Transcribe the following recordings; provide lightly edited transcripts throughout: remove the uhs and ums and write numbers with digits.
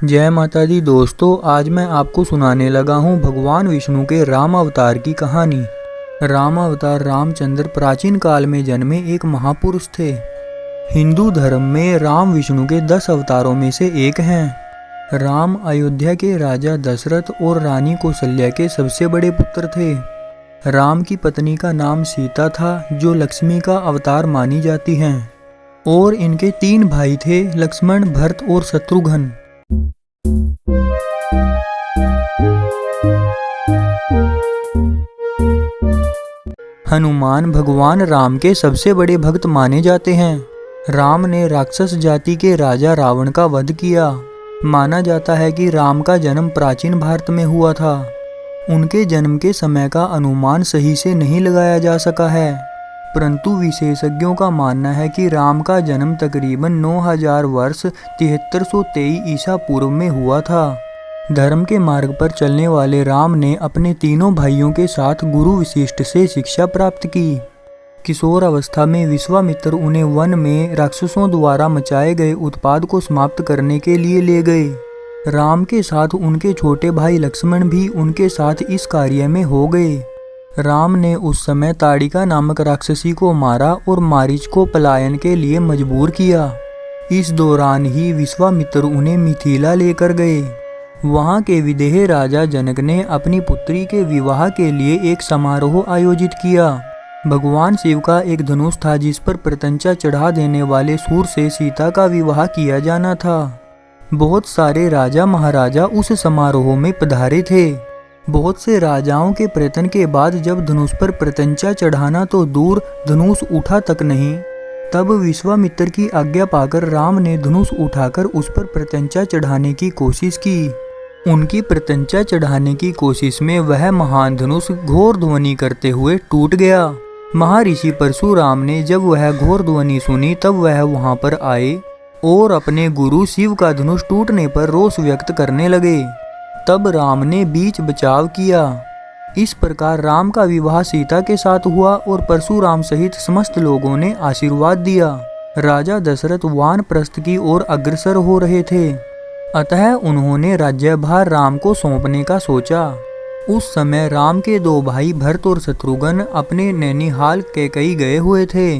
जय माता दी दोस्तों, आज मैं आपको सुनाने लगा हूँ भगवान विष्णु के राम अवतार की कहानी। राम अवतार रामचंद्र प्राचीन काल में जन्मे एक महापुरुष थे। हिंदू धर्म में राम विष्णु के 10 अवतारों में से एक हैं। राम अयोध्या के राजा दशरथ और रानी कौशल्या के सबसे बड़े पुत्र थे। राम की पत्नी का नाम सीता था, जो लक्ष्मी का अवतार मानी जाती हैं, और इनके 3 भाई थे, लक्ष्मण, भरत और शत्रुघ्न। हनुमान भगवान राम के सबसे बड़े भक्त माने जाते हैं। राम ने राक्षस जाति के राजा रावण का वध किया। माना जाता है कि राम का जन्म प्राचीन भारत में हुआ था। उनके जन्म के समय का अनुमान सही से नहीं लगाया जा सका है, परंतु विशेषज्ञों का मानना है कि राम का जन्म तकरीबन 9000 वर्ष 7323 ईसा पूर्व में हुआ था। धर्म के मार्ग पर चलने वाले राम ने अपने तीनों भाइयों के साथ गुरु वशिष्ठ से शिक्षा प्राप्त की। किशोर अवस्था में विश्वामित्र उन्हें वन में राक्षसों द्वारा मचाए गए उत्पात को समाप्त करने के लिए ले गए। राम के साथ उनके छोटे भाई लक्ष्मण भी उनके साथ इस कार्य में हो गए। राम ने उस समय ताड़िका नामक राक्षसी को मारा और मारीच को पलायन के लिए मजबूर किया। इस दौरान ही विश्वामित्र उन्हें मिथिला लेकर गए। वहां के विदेह राजा जनक ने अपनी पुत्री के विवाह के लिए एक समारोह आयोजित किया। भगवान शिव का एक धनुष था, जिस पर प्रत्यंचा चढ़ा देने वाले सूर से सीता का विवाह किया जाना था। बहुत सारे राजा महाराजा उस समारोह में पधारे थे। बहुत से राजाओं के प्रयत्न के बाद जब धनुष पर प्रत्यंचा चढ़ाना तो दूर, धनुष उठा तक नहीं। तब विश्वामित्र की आज्ञा पाकर राम ने धनुष उठाकर उस पर प्रत्यंचा चढ़ाने की कोशिश की। उनकी प्रत्यंचा चढ़ाने की कोशिश में वह महान धनुष घोर ध्वनि करते हुए टूट गया। महर्षि परशुराम ने जब वह घोर ध्वनि सुनी, तब वह वहां पर आए और अपने गुरु शिव का धनुष टूटने पर रोष व्यक्त करने लगे। तब राम ने बीच बचाव किया। इस प्रकार राम का विवाह सीता के साथ हुआ और परशुराम सहित समस्त लोगों ने आशीर्वाद दिया। राजा दशरथ वानप्रस्थ की ओर अग्रसर हो रहे थे, अतः उन्होंने राज्यभार राम को सौंपने का सोचा। उस समय राम के 2 भाई भरत और शत्रुघ्न अपने नैनीहाल कैकई गए हुए थे।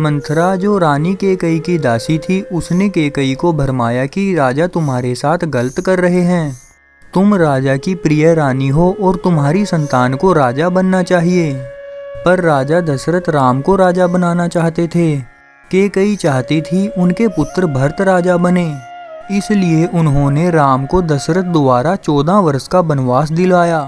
मंथरा, जो रानी कैकई की दासी थी, उसने कैकई को भरमाया कि राजा तुम्हारे साथ गलत कर रहे हैं। तुम राजा की प्रिय रानी हो और तुम्हारी संतान को राजा बनना चाहिए। पर राजा दशरथ राम को राजा बनाना चाहते थे। कैकई चाहती थी उनके पुत्र भरत राजा बने, इसलिए उन्होंने राम को दशरथ द्वारा 14 वर्ष का वनवास दिलाया।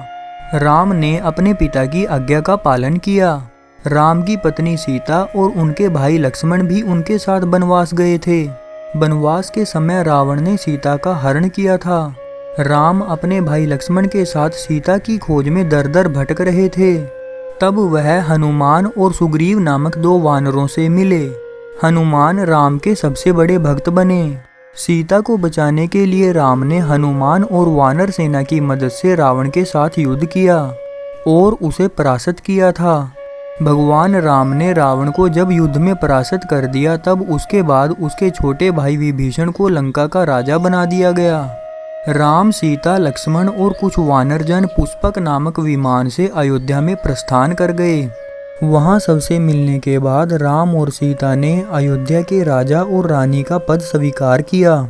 राम ने अपने पिता की आज्ञा का पालन किया। राम की पत्नी सीता और उनके भाई लक्ष्मण भी उनके साथ वनवास गए थे। वनवास के समय रावण ने सीता का हरण किया था। राम अपने भाई लक्ष्मण के साथ सीता की खोज में दर दर भटक रहे थे। तब वह हनुमान और सुग्रीव नामक 2 वानरों से मिले। हनुमान राम के सबसे बड़े भक्त बने। सीता को बचाने के लिए राम ने हनुमान और वानर सेना की मदद से रावण के साथ युद्ध किया और उसे परास्त किया था। भगवान राम ने रावण को जब युद्ध में परास्त कर दिया, तब उसके बाद उसके छोटे भाई विभीषण को लंका का राजा बना दिया गया। राम, सीता, लक्ष्मण और कुछ वानरजन पुष्पक नामक विमान से अयोध्या में प्रस्थान कर गए। वहां सबसे मिलने के बाद राम और सीता ने अयोध्या के राजा और रानी का पद स्वीकार किया।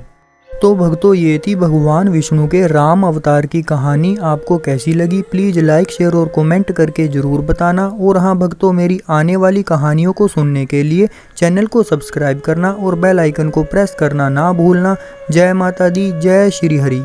तो भक्तों, ये थी भगवान विष्णु के राम अवतार की कहानी। आपको कैसी लगी प्लीज़ लाइक, शेयर और कमेंट करके ज़रूर बताना। और हाँ भक्तों, मेरी आने वाली कहानियों को सुनने के लिए चैनल को सब्सक्राइब करना और बेल आइकन को प्रेस करना ना भूलना। जय माता दी, जय श्री हरि।